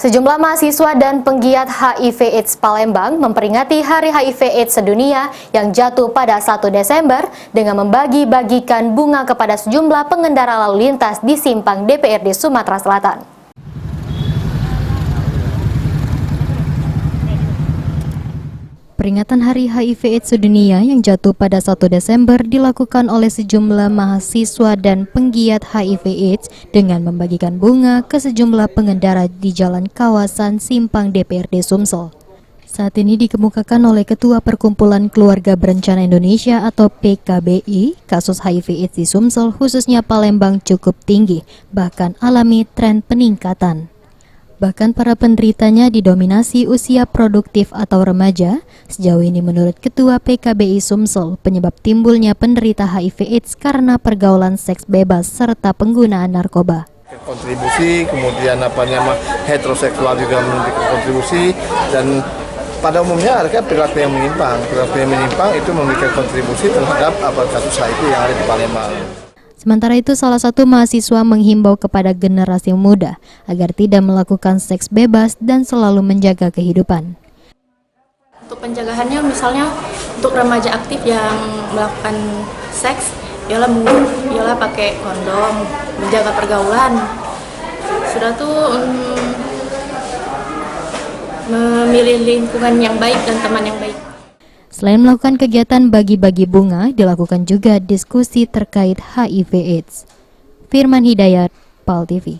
Sejumlah mahasiswa dan penggiat HIV/AIDS Palembang memperingati Hari HIV/AIDS Sedunia yang jatuh pada 1 Desember dengan membagi-bagikan bunga kepada sejumlah pengendara lalu lintas di simpang DPRD Sumatera Selatan. Peringatan Hari HIV/AIDS Sedunia yang jatuh pada 1 Desember dilakukan oleh sejumlah mahasiswa dan penggiat HIV/AIDS dengan membagikan bunga ke sejumlah pengendara di jalan kawasan Simpang DPRD Sumsel. Saat ini dikemukakan oleh Ketua Perkumpulan Keluarga Berencana Indonesia atau PKBI, kasus HIV/AIDS di Sumsel khususnya Palembang cukup tinggi, bahkan alami tren peningkatan. Bahkan para penderitanya didominasi usia produktif atau remaja. Sejauh ini menurut Ketua PKBI Sumsel, penyebab timbulnya penderita HIV/AIDS karena pergaulan seks bebas serta penggunaan narkoba. Kontribusi, kemudian heteroseksual juga memberikan kontribusi, dan pada umumnya ada perilaku yang menyimpang. Perilaku yang menyimpang itu memberikan kontribusi terhadap kasus HIV yang ada di Palembang. Sementara itu, salah satu mahasiswa menghimbau kepada generasi muda agar tidak melakukan seks bebas dan selalu menjaga kehidupan. Untuk pencegahannya, misalnya untuk remaja aktif yang melakukan seks, ialah pakai kondom, menjaga pergaulan. Sudah tuh memilih lingkungan yang baik dan teman yang baik. Selain melakukan kegiatan bagi-bagi bunga, dilakukan juga diskusi terkait HIV/AIDS. Firman Hidayat, PAL TV.